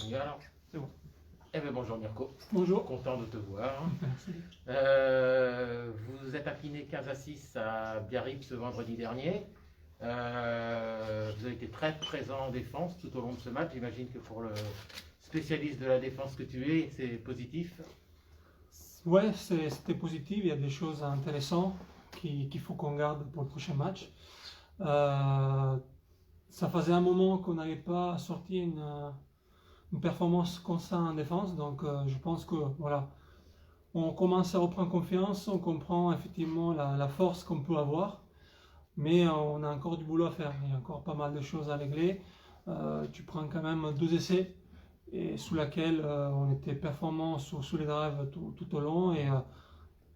On y va alors? C'est bon. Eh bien bonjour Mirko. Bonjour. Content de te voir. Merci. Vous êtes incliné 15-6 à Biarritz ce vendredi dernier. Vous avez été très présent en défense tout au long de ce match. J'imagine que pour le spécialiste de la défense que tu es, c'est positif. Ouais, c'était positif. Il y a des choses intéressantes qu'il faut qu'on garde pour le prochain match. Ça faisait un moment qu'on n'avait pas sorti une performance comme ça en défense. Donc je pense que voilà, on commence à reprendre confiance. On comprend effectivement la force qu'on peut avoir. Mais on a encore du boulot à faire. Il y a encore pas mal de choses à régler. Tu prends quand même 2 essais et sous laquelle on était performant sous les drives tout au long. Et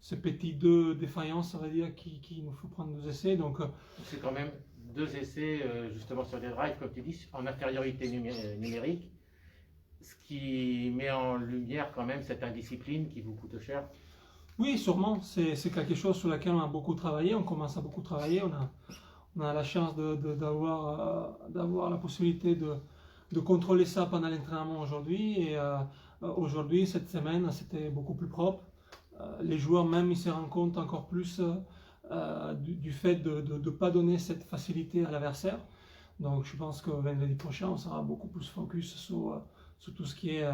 ces petits 2 défaillances, ça veut dire qu'il nous faut prendre 2 essais. Donc, c'est quand même 2 essais justement sur des drives, comme tu dis, en infériorité numérique. Ce qui met en lumière quand même cette indiscipline qui vous coûte cher. Oui, sûrement. C'est quelque chose sur lequel on a beaucoup travaillé. On commence à beaucoup travailler. On a la chance d'avoir la possibilité de contrôler ça pendant l'entraînement aujourd'hui. Et aujourd'hui, cette semaine, c'était beaucoup plus propre. Les joueurs même, ils se rendent compte encore plus du fait de ne pas donner cette facilité à l'adversaire. Donc je pense que vendredi prochain, on sera beaucoup plus focus sur tout ce qui est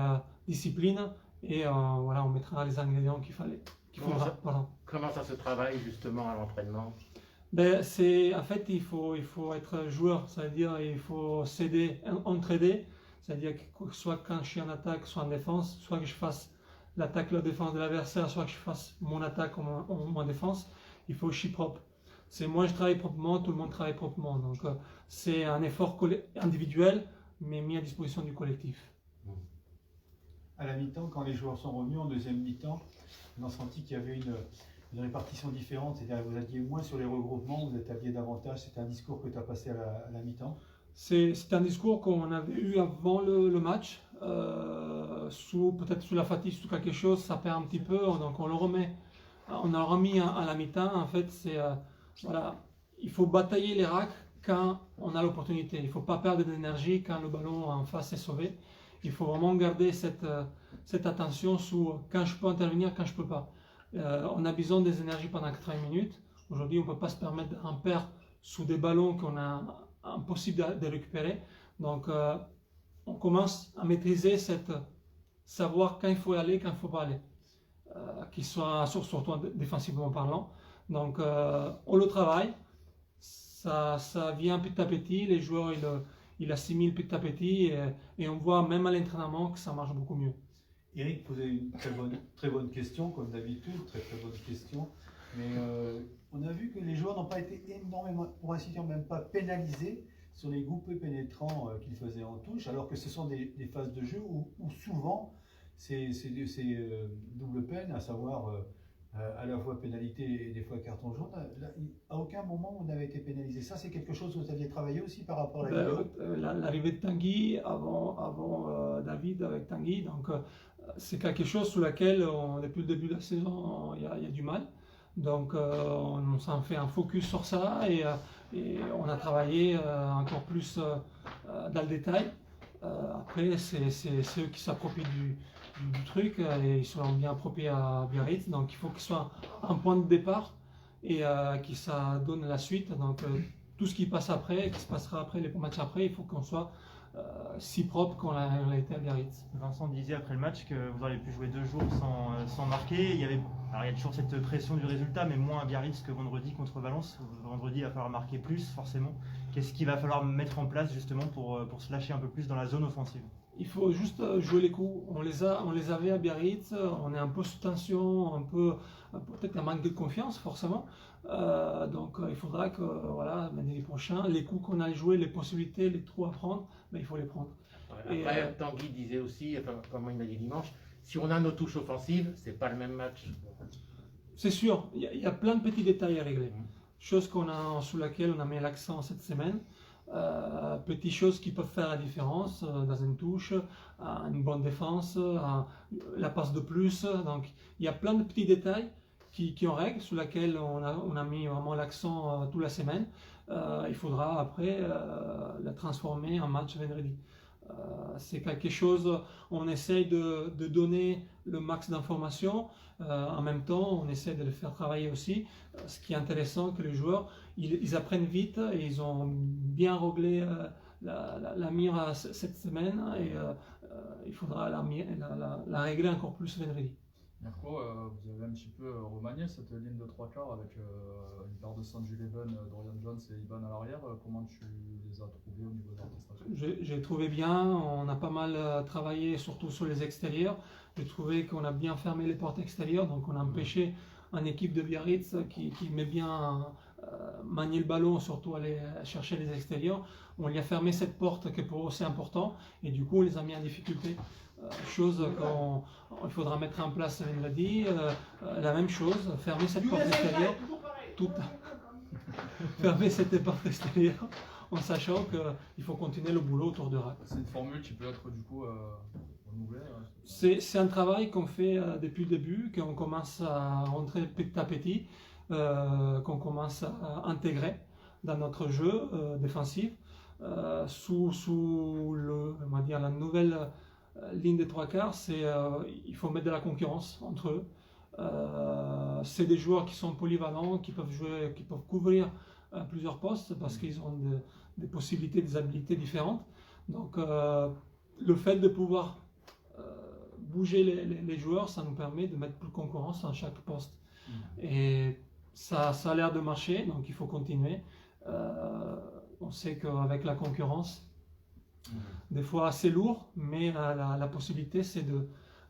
discipline. Et voilà, on mettra les ingrédients qu'il faudra. Voilà. Comment ça se travaille justement à l'entraînement? Ben, en fait, il faut être joueur, c'est-à-dire il faut s'aider, entraider, c'est-à-dire que soit quand je suis en attaque, soit en défense, soit que je fasse l'attaque ou la défense de l'adversaire, soit que je fasse mon attaque ou mon défense, il faut que je suis propre. C'est moi je travaille proprement, tout le monde travaille proprement. Donc c'est un effort individuel, mais mis à disposition du collectif. À la mi-temps, quand les joueurs sont revenus en deuxième mi-temps, on a senti qu'il y avait une répartition différente, c'est-à-dire que vous aviez moins sur les regroupements, vous établiez davantage. C'est un discours que tu as passé à la mi-temps. C'est un discours qu'on avait eu avant le match, peut-être sous la fatigue, sous quelque chose, ça perd un petit peu, donc on le remet. On a remis à la mi-temps. En fait, voilà, il faut batailler les racks quand on a l'opportunité. Il ne faut pas perdre d'énergie quand le ballon en face est sauvé. Il faut vraiment garder cette attention sur quand je peux intervenir, quand je ne peux pas. On a besoin des énergies pendant 80 minutes. Aujourd'hui, on ne peut pas se permettre d'en perdre sous des ballons qu'on a impossible de récupérer. Donc, on commence à maîtriser savoir quand il faut aller, quand il ne faut pas aller. Qu'il soit surtout défensivement parlant. Donc, on le travaille. Ça vient petit à petit. Les joueurs, ils assimilent petit à petit. Et on voit même à l'entraînement que ça marche beaucoup mieux. Eric posait une très bonne question, comme d'habitude, très bonne question. Mais on a vu que les joueurs n'ont pas été énormément, pour ainsi dire, même pas pénalisés sur les groupes pénétrants qu'ils faisaient en touche, alors que ce sont des phases de jeu où souvent c'est double peine, à savoir à la fois pénalité et des fois carton jaune. À aucun moment on n'avait été pénalisé. Ça, c'est quelque chose que vous aviez travaillé aussi par rapport à la vidéo. L'arrivée de Tanguy avant David avec Tanguy, donc c'est quelque chose sur lequel depuis le début de la saison il y a du mal. Donc on s'en fait un focus sur ça et on a travaillé encore plus dans le détail. Après, c'est eux qui s'approprient du truc et ils sont bien appropriés à Biarritz. Donc il faut qu'il soit un point de départ et que ça donne la suite. Donc tout ce qui passe après, qui se passera après, les matchs après, il faut qu'on soit si propre qu'on a été à Biarritz. Vincent disait après le match que vous auriez pu jouer 2 jours sans marquer. Il y a toujours cette pression du résultat, mais moins à Biarritz que vendredi contre Valence. Vendredi, il va falloir marquer plus, forcément. Qu'est-ce qu'il va falloir mettre en place justement pour se lâcher un peu plus dans la zone offensive? Il faut juste jouer les coups. On les avait à Biarritz, on est un peu sous tension, peut-être un manque de confiance forcément. Donc il faudra que voilà, l'année prochaine, les coups qu'on a joués, les possibilités, les trous à prendre, ben, il faut les prendre. Après, Tanguy disait aussi, comme il m'a dit dimanche, si on a nos touches offensives, c'est pas le même match. C'est sûr, il y a plein de petits détails à régler. Chose sur laquelle on a mis l'accent cette semaine. Petites choses qui peuvent faire la différence dans une touche, une bonne défense, la passe de plus. Donc il y a plein de petits détails qui en règle, sur laquelle on a mis vraiment l'accent toute la semaine. Il faudra après la transformer en match vendredi. C'est quelque chose, on essaye de donner le max d'informations, en même temps on essaie de les faire travailler aussi. Ce qui est intéressant, que les joueurs, ils apprennent vite, et ils ont bien réglé la mire cette semaine, et il faudra la régler encore plus vendredi. Mirko, vous avez un petit peu remanié cette ligne de 3/4 avec une paire de Sanju Leven, Dorian Jones et Iban à l'arrière. Comment tu les as trouvés au niveau de l'orchestration? J'ai trouvé bien, on a pas mal travaillé surtout sur les extérieurs. J'ai trouvé qu'on a bien fermé les portes extérieures, donc on a empêché une équipe de Biarritz qui met bien manier le ballon, surtout aller chercher les extérieurs. On lui a fermé cette porte qui pour eux c'est important, et du coup on les a mis en difficulté. Chose qu'il faudra mettre en place vendredi, la même chose, fermer cette porte extérieure, fermer cette porte extérieure, en sachant qu'il faut continuer le boulot autour de RAC. C'est une formule qui peut être du coup renouvelée. C'est un travail qu'on fait depuis le début, qu'on commence à rentrer petit à petit, qu'on commence à intégrer dans notre jeu défensif, sous on va dire, la nouvelle ligne des 3/4, il faut mettre de la concurrence entre eux. C'est des joueurs qui sont polyvalents, qui peuvent jouer, qui peuvent couvrir plusieurs postes parce qu'ils ont des possibilités, des habilités différentes. Donc le fait de pouvoir bouger les joueurs, ça nous permet de mettre plus de concurrence à chaque poste. Et ça a l'air de marcher, donc il faut continuer. On sait qu'avec la concurrence, des fois c'est lourd, mais la possibilité c'est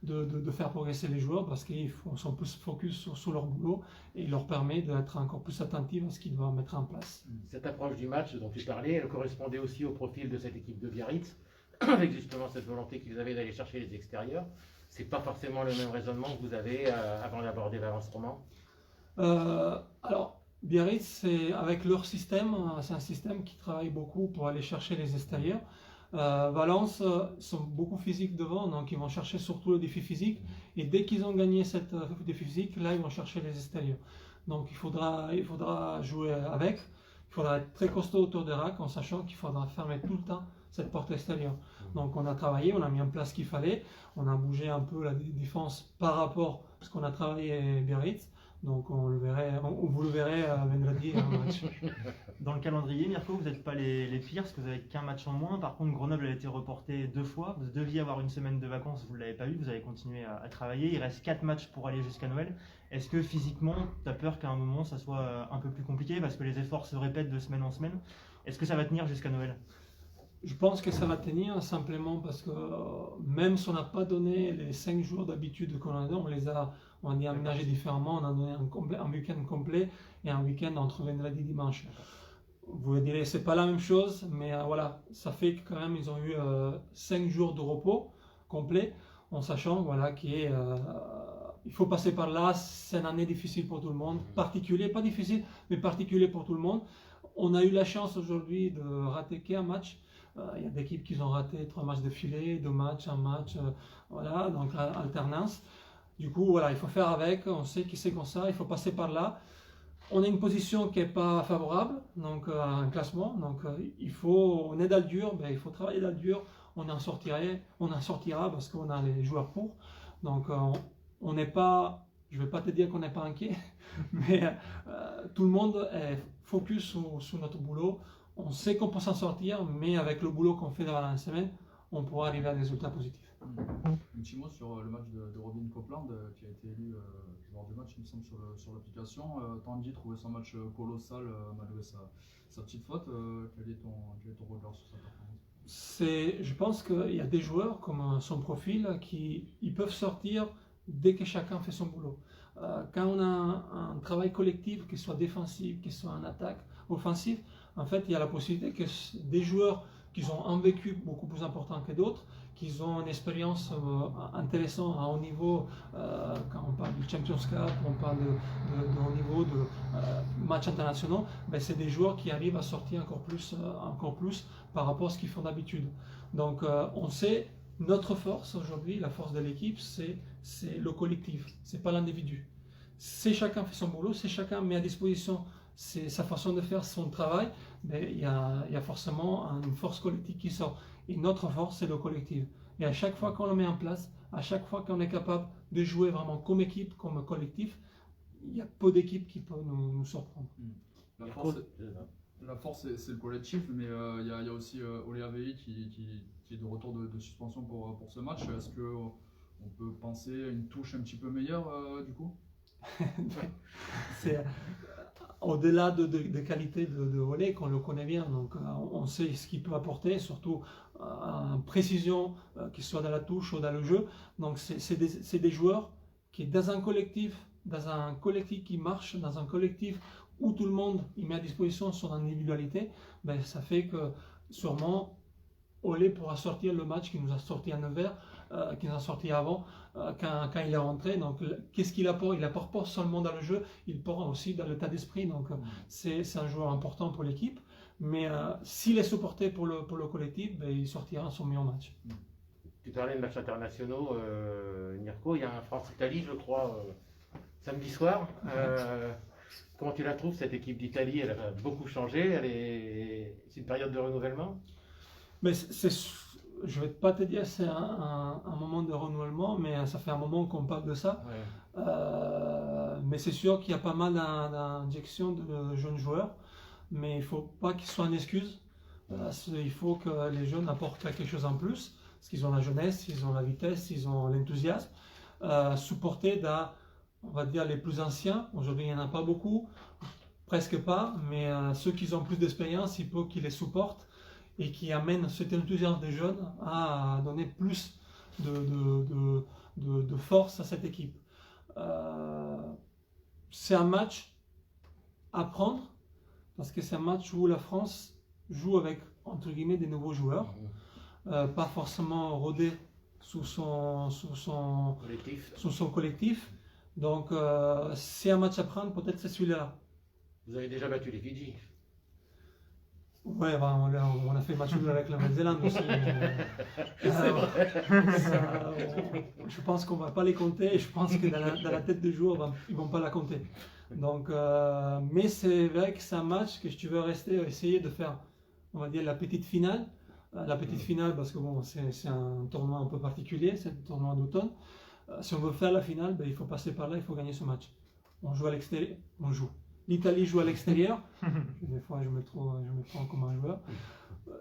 de faire progresser les joueurs parce qu'ils sont plus focus sur leur boulot, et il leur permet d'être encore plus attentifs à ce qu'ils doivent mettre en place. Cette approche du match dont tu parlais, elle correspondait aussi au profil de cette équipe de Biarritz, avec justement cette volonté que vous avez d'aller chercher les extérieurs. C'est pas forcément le même raisonnement que vous avez avant d'aborder Valence Roman. Alors, Biarritz, avec leur système, c'est un système qui travaille beaucoup pour aller chercher les extérieurs. Valence sont beaucoup physiques devant, donc ils vont chercher surtout le défi physique, et dès qu'ils ont gagné cette défi physique, là ils vont chercher les extérieurs. Donc il faudra jouer avec, il faudra être très costaud autour de RAC, en sachant qu'il faudra fermer tout le temps cette porte extérieure. Donc on a travaillé, on a mis en place ce qu'il fallait, on a bougé un peu la défense par rapport à ce qu'on a travaillé Biarritz. Donc vous le verrez vendredi en match. Dans le calendrier, Mirko, vous n'êtes pas les pires parce que vous n'avez qu'un match en moins. Par contre, Grenoble a été reporté 2 fois. Vous deviez avoir une semaine de vacances, vous ne l'avez pas eu. Vous avez continué à travailler. Il reste 4 matchs pour aller jusqu'à Noël. Est-ce que physiquement, tu as peur qu'à un moment, ça soit un peu plus compliqué parce que les efforts se répètent de semaine en semaine? Est-ce que ça va tenir jusqu'à Noël? Je pense que ça va tenir simplement parce que même si on n'a pas donné les 5 jours d'habitude qu'on a donné, on a aménagé différemment. On a donné un week-end complet et un week-end entre vendredi et dimanche. Vous direz c'est pas la même chose, mais voilà, ça fait que quand même ils ont eu 5 jours de repos complet, en sachant voilà qu'il faut passer par là. C'est une année difficile pour tout le monde, particulier, pas difficile, mais particulier pour tout le monde. On a eu la chance aujourd'hui de rater qu'un match. Il y a des équipes qui ont raté 3 matchs de filet, 2 matchs, un match, voilà, donc alternance. Du coup, voilà, il faut faire avec, on sait que c'est comme ça, il faut passer par là. On a une position qui n'est pas favorable, donc un classement, donc on est dans le dur, il faut travailler dans le dur, on en sortira parce qu'on a les joueurs pour. Donc on n'est pas, je ne vais pas te dire qu'on n'est pas inquiet, mais tout le monde est focus sur notre boulot. On sait qu'on peut s'en sortir, mais avec le boulot qu'on fait dans la semaine, on pourra arriver à des résultats positifs. Un petit mot sur le match de Robin Copeland qui a été élu joueur du match, il me semble, sur l'application. Tanguy trouvait son match colossal malgré sa petite faute. Quel est ton regard sur sa performance? Je pense qu'il y a des joueurs comme son profil qui ils peuvent sortir dès que chacun fait son boulot. Quand on a un travail collectif, qu'il soit défensif, qu'il soit en attaque, offensif, en fait, il y a la possibilité que des joueurs qui ont un vécu beaucoup plus important que d'autres, qui ont une expérience intéressante à haut niveau, quand on parle du Champions Cup, on parle de haut niveau de matchs internationaux, c'est des joueurs qui arrivent à sortir encore plus par rapport à ce qu'ils font d'habitude. Donc on sait, notre force aujourd'hui, la force de l'équipe, c'est le collectif, c'est pas l'individu. C'est chacun fait son boulot, c'est chacun met à disposition sa façon de faire son travail. ben, il y a forcément une force collective qui sort. Et notre force, c'est le collectif. Et à chaque fois qu'on le met en place, à chaque fois qu'on est capable de jouer vraiment comme équipe, comme collectif, il y a peu d'équipes qui peuvent nous surprendre. La force, c'est le collectif, mais il y a aussi Olé Avei qui est de retour de suspension pour ce match. Est-ce qu'on peut penser à une touche un petit peu meilleure du coup? C'est au-delà de qualité de Olé, qu'on le connaît bien, donc on sait ce qu'il peut apporter, surtout en précision, qu'il soit dans la touche ou dans le jeu. Donc c'est des joueurs qui, dans un collectif qui marche, dans un collectif où tout le monde il met à disposition son individualité, ben, ça fait que sûrement Olé pourra sortir le match qui nous a sorti à Nevers, qui nous a sorti avant, quand il est rentré. Donc qu'est-ce qu'il apporte? Il apporte pas seulement dans le jeu, il porte aussi dans l'état d'esprit. Donc c'est un joueur important pour l'équipe. Mais s'il est supporté pour le collectif, ben, il sortira son meilleur match. Tu parlais de matchs internationaux, Mirko, il y a un France-Italie, je crois, samedi soir. Comment tu la trouves, cette équipe d'Italie? Elle a beaucoup changé, c'est une période de renouvellement? Mais je ne vais pas te dire c'est un moment de renouvellement, mais ça fait un moment qu'on parle de ça. Ouais. Mais c'est sûr qu'il y a pas mal d'injections de jeunes joueurs, mais il ne faut pas qu'ils soient une excuse. Il faut que les jeunes apportent quelque chose en plus, parce qu'ils ont la jeunesse, ils ont la vitesse, ils ont l'enthousiasme, supportés on va dire, les plus anciens. Aujourd'hui, il n'y en a pas beaucoup, presque pas, mais ceux qui ont plus d'expérience, il faut qu'ils les supportent et qui amènent cet enthousiasme des jeunes à donner plus de force à cette équipe. C'est un match à prendre, parce que c'est un match où la France joue avec, entre guillemets, des nouveaux joueurs, pas forcément rodés sous son collectif. Donc c'est un match à prendre, peut-être c'est celui-là. Vous avez déjà battu les Fidji. Ouais, on a fait match nul avec la Nouvelle-Zélande aussi. Je pense qu'on ne va pas les compter et je pense que dans la tête des joueurs, ils ne vont pas la compter. Donc, mais c'est vrai que c'est un match que tu veux essayer de faire, on va dire, la petite finale. La petite finale, parce que bon, c'est un tournoi un peu particulier, c'est un tournoi d'automne. Si on veut faire la finale, ben, il faut passer par là, il faut gagner ce match. On joue à l'extérieur, l'Italie joue à l'extérieur. Des fois, je me prends comme un joueur.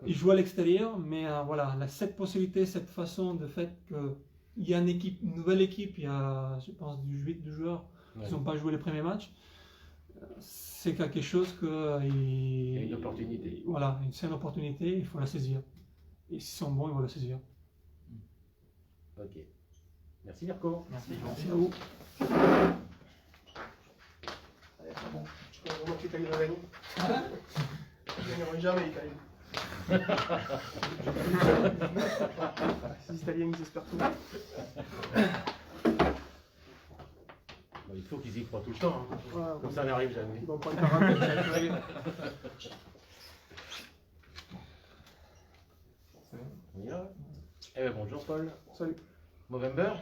Il joue à l'extérieur, mais voilà, cette possibilité, cette façon de fait qu'il y a une nouvelle équipe, il y a, je pense, 8 joueurs qui n'ont pas joué les premiers matchs. C'est quelque chose que. Il y a une opportunité. Voilà, c'est une opportunité, il faut la saisir. Et s'ils sont bons, ils vont la saisir. Ok. Merci Mirko. Merci. Merci à vous. Bon, je peux vraiment que l'Italie va gagner. Ils ne gagneront jamais l'Italie. Les Italiens, ils espèrent tout. Bon, il faut qu'ils y croient tout le temps, hein. Ouais, Comme ça n'arrive jamais. ils vont prendre 40, ça va être réglé. On y va. Eh ben, bonjour Paul. Salut. Movember?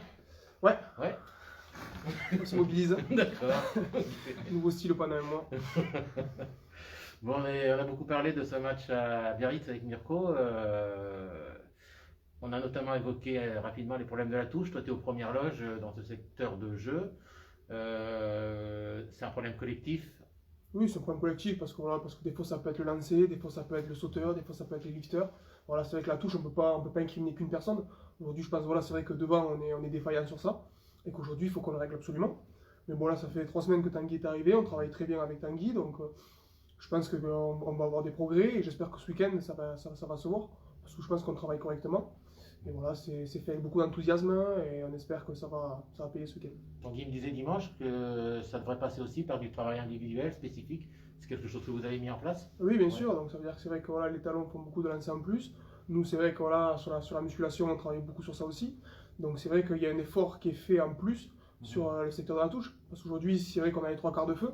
Ouais. Ouais. On se mobilise. D'accord. Nouveau style pendant un mois. Bon, on a beaucoup parlé de ce match à Biarritz avec Mirko. On a notamment évoqué rapidement les problèmes de la touche. Toi, tu es aux premières loges dans ce secteur de jeu. C'est un problème collectif. Oui, c'est un problème collectif parce que des fois ça peut être le lancer, des fois ça peut être le sauteur, des fois ça peut être les lifters. Voilà, c'est vrai que la touche, on peut pas incriminer qu'une personne. Aujourd'hui, je pense, voilà, c'est vrai que devant, on est défaillant sur ça et qu'aujourd'hui, il faut qu'on le règle absolument. Mais bon, là, ça fait 3 semaines que Tanguy est arrivé, on travaille très bien avec Tanguy, donc je pense qu'on va avoir des progrès et j'espère que ce week-end, ça va se voir parce que je pense qu'on travaille correctement. Et voilà, c'est fait avec beaucoup d'enthousiasme et on espère que ça va payer ce week-end. Tanguy me disait dimanche que ça devrait passer aussi par du travail individuel spécifique. C'est quelque chose que vous avez mis en place? Oui, bien sûr. Donc ça veut dire que c'est vrai que voilà, les talons font beaucoup de lancers en plus. Nous, c'est vrai que voilà, sur la musculation, on travaille beaucoup sur ça aussi. Donc c'est vrai qu'il y a un effort qui est fait en plus sur le secteur de la touche. Parce qu'aujourd'hui, c'est vrai qu'on a les 3 quarts de feu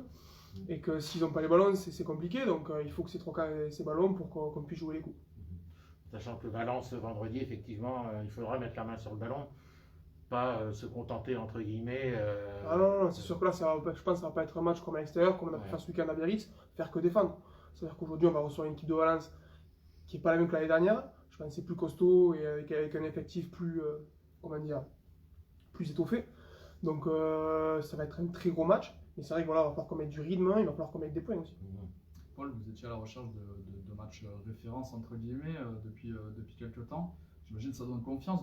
et que s'ils n'ont pas les ballons, c'est compliqué. Donc il faut que ces 3 quarts aient ces ballons pour qu'on puisse jouer les coups. Sachant que Valence, vendredi, effectivement, il faudra mettre la main sur le ballon, pas se contenter, entre guillemets. Ah non, c'est sûr que là, je pense que ça va pas être un match comme à l'extérieur, comme on a pu faire ce week-end à Biarritz, faire que défendre. C'est-à-dire qu'aujourd'hui, on va recevoir une équipe de Valence qui n'est pas la même que l'année dernière. Je pense que c'est plus costaud et avec un effectif plus, comment dire, plus étoffé. Donc ça va être un très gros match. Mais c'est vrai qu'il va falloir qu'on mette du rythme, il va falloir qu'on mette des points aussi. Paul, vous étiez à la recherche de matchs référence entre guillemets depuis quelques temps. J'imagine que ça donne confiance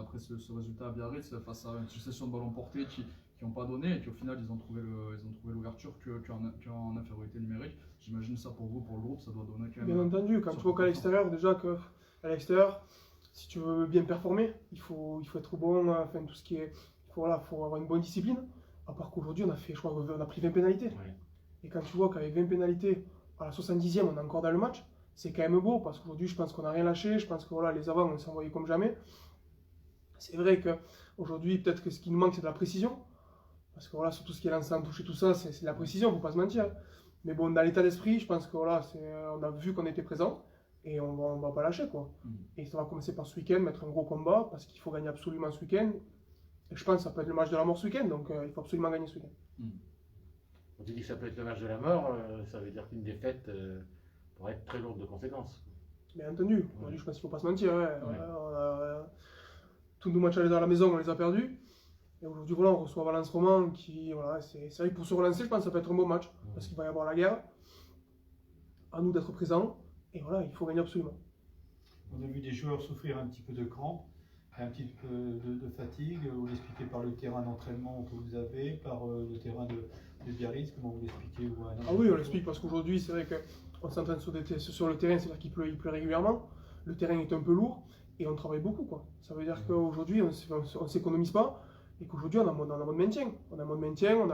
après ce résultat à Biarritz face à une succession de ballons portés qui n'ont pas donné et qui au final ils ont trouvé l'ouverture qu'en infériorité numérique. J'imagine ça pour vous, pour le groupe, ça doit donner quand même. Bien entendu, quand tu vois qu'à l'extérieur, déjà qu'à l'extérieur, si tu veux bien performer, il faut être bon, enfin tout ce qui est. Faut avoir une bonne discipline. À part qu'aujourd'hui, je crois qu'on a pris 20 pénalités. Ouais. Et quand tu vois qu'avec 20 pénalités, à la 70e, on est encore dans le match, c'est quand même beau parce qu'aujourd'hui, je pense qu'on n'a rien lâché. Je pense que voilà, les avants, on s'est envoyé comme jamais. C'est vrai qu'aujourd'hui, peut-être que ce qui nous manque, c'est de la précision. Parce que voilà, sur tout ce qui est lancé en touche et tout ça, c'est de la précision, il ne faut pas se mentir. Mais bon, dans l'état d'esprit, je pense que voilà, on a vu qu'on était présent et on va pas lâcher, quoi. Et ça va commencer par ce week-end, mettre un gros combat parce qu'il faut gagner absolument ce week-end. Et je pense que ça peut être le match de la mort ce week-end, donc il faut absolument gagner ce week-end. Quand tu dis que ça peut être le match de la mort, ça veut dire qu'une défaite pourrait être très lourde de conséquences. Bien entendu, aujourd'hui, je pense qu'il ne faut pas se mentir. Ouais. Tous nos matchs à la maison, on les a perdus. Et aujourd'hui, voilà, on reçoit Valence Roman qui, voilà, c'est vrai que pour se relancer, je pense que ça peut être un bon match parce qu'il va y avoir la guerre. À nous d'être présents. Et voilà, il faut gagner absolument. On a vu des joueurs souffrir un petit peu de crampes, un petit peu de fatigue. Vous l'expliquez par le terrain d'entraînement que vous avez, par le terrain de Biarritz. Comment vous l'expliquez? Ah oui, on l'explique parce qu'aujourd'hui, c'est vrai qu'on s'entraîne sur le terrain, c'est-à-dire qu'il pleut régulièrement. Le terrain est un peu lourd et on travaille beaucoup, quoi. Ça veut dire qu'aujourd'hui, on ne s'économise pas et qu'aujourd'hui, on a un mode maintien. On a un mode maintien, on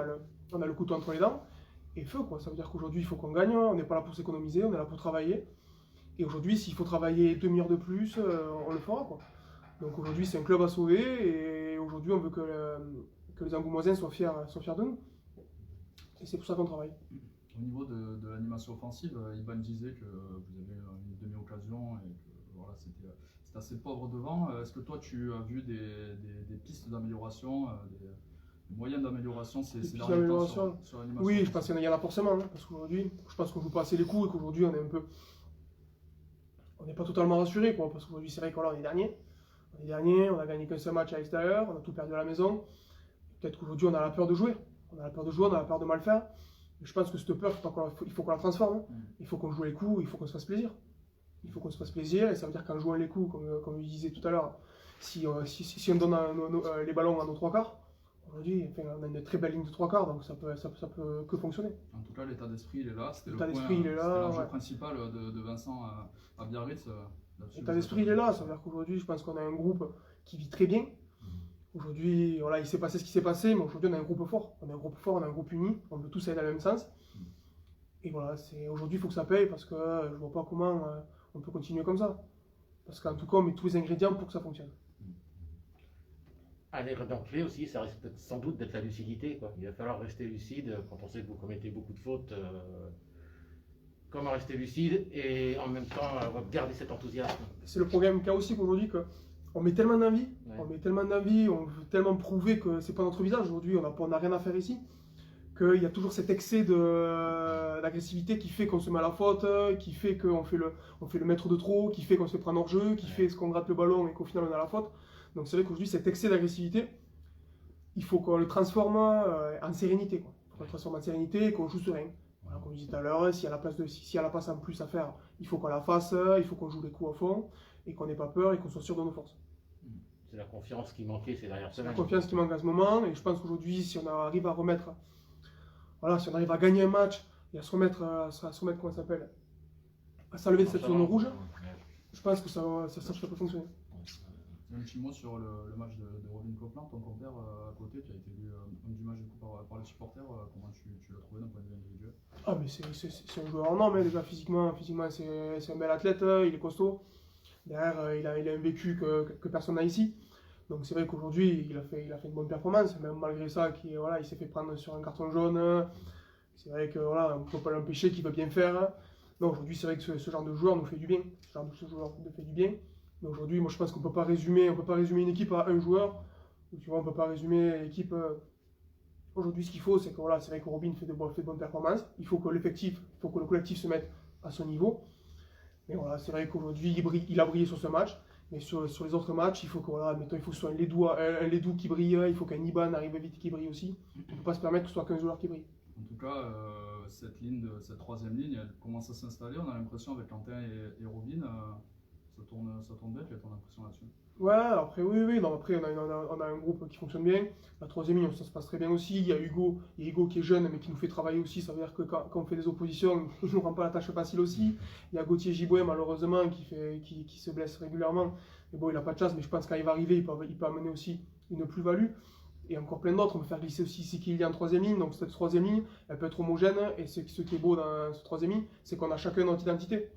a le couteau entre les dents et feu, quoi. Ça veut dire qu'aujourd'hui, il faut qu'on gagne. On n'est pas là pour s'économiser, on est là pour travailler. Et aujourd'hui, s'il faut travailler demi-heure de plus, on le fera, quoi. Donc aujourd'hui, c'est un club à sauver et aujourd'hui, on veut que les Angoumoisiens soient fiers de nous. Et c'est pour ça qu'on travaille. Au niveau de l'animation offensive, Iban disait que vous avez une demi-occasion et que voilà, c'était assez pauvre devant. Est-ce que toi, tu as vu des pistes d'amélioration, des moyens d'amélioration ces derniers temps sur l'animation? Oui, je pense qu'il y en a forcément. Parce qu'aujourd'hui, je pense qu'on joue pas assez les coups et qu'aujourd'hui, on n'est pas totalement rassuré, quoi. Parce qu'aujourd'hui, c'est vrai qu'on est dernier. On a gagné qu'un seul match à l'extérieur, on a tout perdu à la maison. Peut-être qu'aujourd'hui, on a la peur de jouer. On a la peur de jouer, on a la peur de mal faire. Et je pense que cette peur, il faut qu'on la transforme. Il faut qu'on joue les coups, il faut qu'on se fasse plaisir. Il faut qu'on se fasse plaisir, et ça veut dire qu'en jouant les coups, comme je disais tout à l'heure, si on donne les ballons à nos trois quarts, aujourd'hui, on a une très belle ligne de trois quarts, donc ça peut que fonctionner. En tout cas, l'état d'esprit, il est là. C'était l'enjeu principal de Vincent à Biarritz. L'état d'esprit, il est là. Ça veut dire qu'aujourd'hui, je pense qu'on a un groupe qui vit très bien. Aujourd'hui, voilà, il s'est passé ce qui s'est passé, mais aujourd'hui, on a un groupe fort. On a un groupe uni, on veut tous aller dans le même sens. Et voilà, aujourd'hui, il faut que ça paye parce que je vois pas comment on peut continuer comme ça. Parce qu'en tout cas, on met tous les ingrédients pour que ça fonctionne. Un ingrédient clé aussi, ça risque sans doute d'être la lucidité, quoi. Il va falloir rester lucide quand on sait que vous commettez beaucoup de fautes. Comment rester lucide et en même temps garder cet enthousiasme. C'est le problème qu'a aussi qu'aujourd'hui, on met tellement d'envie, on veut tellement prouver que c'est pas notre visage. Aujourd'hui, on n'a rien à faire ici. Qu'il y a toujours cet excès d'agressivité qui fait qu'on se met à la faute, qui fait qu'on fait le mètre de trop, qui fait qu'on se prend hors jeu, qui fait qu'on gratte le ballon et qu'au final on a la faute. Donc c'est vrai qu'aujourd'hui cet excès d'agressivité, il faut qu'on le transforme en sérénité. Il faut qu'on le transforme en sérénité et qu'on joue serein. Voilà, comme je disais tout à l'heure, s'il y a la passe en plus à faire, il faut qu'on la fasse, il faut qu'on joue les coups à fond et qu'on n'ait pas peur et qu'on soit sûr de nos forces. C'est la confiance qui manquait ces dernières semaines. La confiance qui manque à ce moment et je pense qu'aujourd'hui si on arrive à remettre... Voilà, si on arrive à gagner un match et à se remettre, comment ça s'appelle, à s'enlever de cette zone rouge, je pense que ça peut fonctionner. Un petit mot sur le match de Robin Copeland, ton compère à côté, qui a été élu homme du match du coup par les supporters. Comment tu l'as trouvé d'un point de vue individuel? Ah, mais c'est un joueur en norme, déjà physiquement c'est un bel athlète, il est costaud. Derrière, il a un vécu que personne n'a ici. Donc c'est vrai qu'aujourd'hui, il a fait une bonne performance, même malgré ça, il s'est fait prendre sur un carton jaune. C'est vrai que voilà, on ne peut pas l'empêcher qu'il veut bien faire. Non, aujourd'hui, c'est vrai que ce genre de joueur nous fait du bien. Mais aujourd'hui, moi je pense qu'on ne peut pas résumer une équipe à un joueur. Tu vois, on ne peut pas résumer l'équipe Aujourd'hui, ce qu'il faut, c'est que voilà, c'est vrai que Robin fait de bonnes performances. Il faut que le collectif se mette à son niveau. Mais voilà, c'est vrai qu'aujourd'hui, il a brillé sur ce match. Mais sur les autres matchs, il faut que, voilà, admettons, il faut que ce soit un Ledou qui brille, il faut qu'un Iban arrive vite qui brille aussi. On ne peut pas se permettre que ce soit qu'un joueur qui brille. En tout cas, cette troisième ligne, elle commence à s'installer. On a l'impression avec Quentin et Robin, ça tourne bien. Tu as ton impression là-dessus? Ouais, après, oui. Non, après, on a un groupe qui fonctionne bien. La troisième ligne, ça se passe très bien aussi. Il y a Hugo qui est jeune, mais qui nous fait travailler aussi. Ça veut dire que quand on fait des oppositions, il ne nous rend pas la tâche facile aussi. Il y a Gauthier Gibouet, malheureusement, qui se blesse régulièrement. Mais bon, il n'a pas de chance, mais je pense que quand il va arriver, il peut amener aussi une plus-value. Et encore plein d'autres. On peut faire glisser aussi Sikili en troisième ligne. Donc, cette troisième ligne, elle peut être homogène. Et ce qui est beau dans cette troisième ligne, c'est qu'on a chacun notre identité.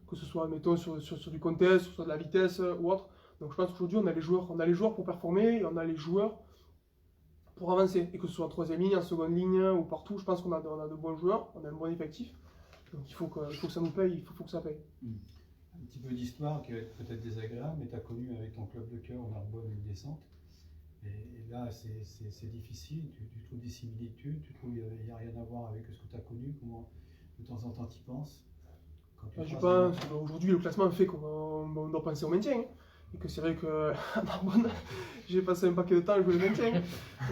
Que ce soit, mettons, sur du contest, sur de la vitesse ou autre. Donc je pense qu'aujourd'hui on a les joueurs pour performer et on a les joueurs pour avancer. Et que ce soit en troisième ligne, en seconde ligne ou partout, je pense qu'on a de bons joueurs, on a un bon effectif. Donc il faut que ça nous paye, il faut que ça paye. Un petit peu d'histoire qui va être peut-être désagréable, mais tu as connu avec ton club de cœur en Narbonne une descente. Et là c'est difficile, tu trouves des similitudes, tu trouves qu'il n'y a rien à voir avec ce que tu as connu, comment de temps en temps tu y penses? Je pense qu'aujourd'hui le classement fait qu'on doit penser au maintien. Hein. Et que c'est vrai qu'à Narbonne, j'ai passé un paquet de temps à jouer le maintien. Donc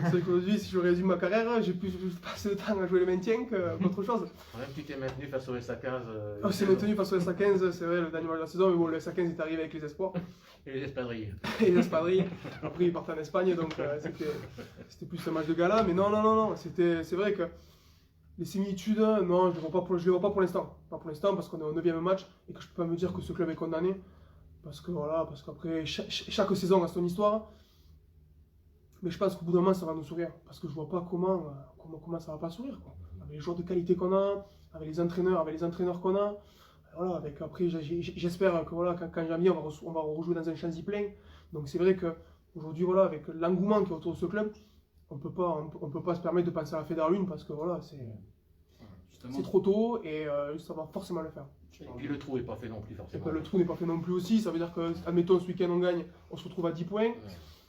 c'est vrai qu'aujourd'hui, si je résume ma carrière, j'ai plus passé de temps à jouer le maintien qu'autre chose. Même tu t'es maintenu face au SA15. On s'est maintenu face au SA15, c'est vrai, le dernier match de la saison, mais bon, le SA15 est arrivé avec les espoirs. Et les espadrilles. Et les espadrilles. Après, ils partent en Espagne, donc c'était plus un match de gala. Mais non, c'est vrai que les similitudes, non, je ne les vois pas pour l'instant. Pas pour l'instant, parce qu'on est au 9e match et que je ne peux pas me dire que ce club est condamné. Parce qu'après, chaque saison a son histoire. Mais je pense qu'au bout d'un moment, ça va nous sourire. Parce que je vois pas comment ça va pas sourire. Quoi. Avec les joueurs de qualité qu'on a, avec les entraîneurs qu'on a. Voilà, après, j'espère que voilà, quand janvier, on va rejouer dans un Chanzy plein. Donc c'est vrai qu'aujourd'hui, voilà, avec l'engouement qui est autour de ce club, on peut pas se permettre de passer à la Fédéral 1 parce que voilà, c'est trop tôt et ça va forcément le faire. Et puis le trou n'est pas fait non plus forcément. Le trou n'est pas fait non plus aussi, ça veut dire que, admettons, ce week-end on gagne, on se retrouve à 10 points. Ouais.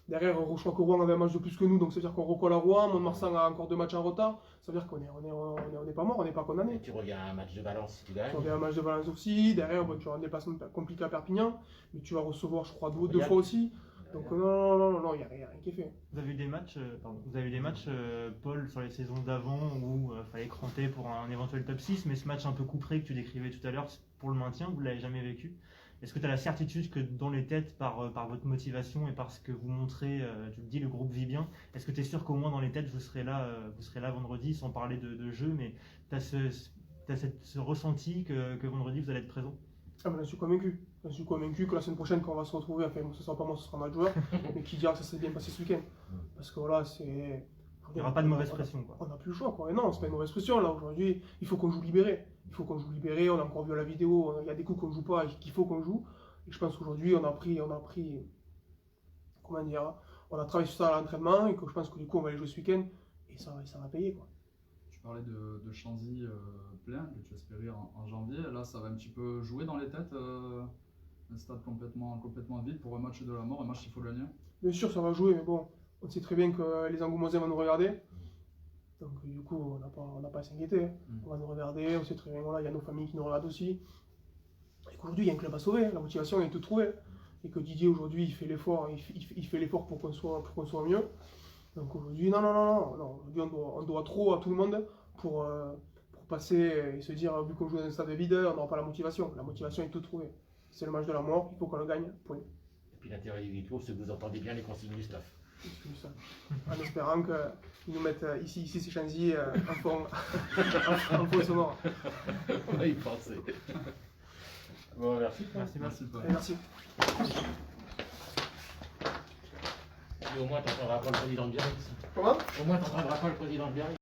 Derrière, je crois que Rouen avait un match de plus que nous, donc ça veut dire qu'on recolle à Rouen. Mont-de-Marsan a encore 2 matchs en retard, ça veut dire qu'on n'est pas mort, on n'est pas condamné. Et tu regardes un match de Valence si tu gagnes. Tu regardes un match de Valence aussi, derrière tu auras un déplacement compliqué à Perpignan, mais tu vas recevoir, je crois, 2 fois aussi. Donc non, il n'y a rien qui est fait. Vous avez eu des matchs, Paul, sur les saisons d'avant où il fallait cranter pour un éventuel top 6, mais ce match un peu couperé que tu décrivais tout à l'heure pour le maintien, vous ne l'avez jamais vécu. Est-ce que tu as la certitude que dans les têtes, par votre motivation et par ce que vous montrez, tu le dis, le groupe vit bien, est-ce que tu es sûr qu'au moins dans les têtes, vous serez là vendredi, sans parler de jeu, mais tu as ce ressenti que vendredi, vous allez être présent? Ah ben, je suis convaincu. Je suis convaincu que la semaine prochaine, quand on va se retrouver, enfin, ce ne sera pas moi, ce sera notre joueur, mais qui dira que ça s'est bien passé ce week-end. Parce que voilà, c'est. Il n'y aura pas de mauvaise pression, quoi. On n'a plus le choix, quoi. Et non, c'est pas une mauvaise pression, là, aujourd'hui. Il faut qu'on joue libéré. On a encore vu la vidéo, il y a des coups qu'on ne joue pas et qu'il faut qu'on joue. Et je pense qu'aujourd'hui, on a pris. Comment dire? On a travaillé sur ça à l'entraînement et que je pense que du coup, on va aller jouer ce week-end et ça va payer, quoi. Tu parlais de Chanzy plein que tu espérais en janvier. Là, ça va un petit peu jouer dans les têtes, un stade complètement vide pour un match de la mort, un match qu'il faut gagner. Bien sûr, ça va jouer, mais bon, on sait très bien que les Angoumoisiens vont nous regarder. Donc du coup, on n'a pas à s'inquiéter. On va nous regarder, on sait très bien, voilà, il y a nos familles qui nous regardent aussi. Et qu'aujourd'hui, il y a un club à sauver, la motivation est tout trouvée. Et que Didier, aujourd'hui, il fait l'effort pour qu'on soit mieux. Donc aujourd'hui, non. Aujourd'hui, on doit trop à tout le monde pour passer et se dire, vu qu'on joue dans un stade vide, on n'aura pas la motivation. La motivation est tout trouvée. C'est le match de la mort, il faut qu'on le gagne, point. Et puis l'intérêt du Guitro, c'est que vous entendez bien les consignes du staff. En espérant qu'ils nous mettent ici c'est Chanzy, en fond sonore. On va y penser. Bon, merci. Merci. Et au moins, tu n'entendras pas le président de Biarritz. Comment? Au moins, tu n'entendras pas le président de Biarritz.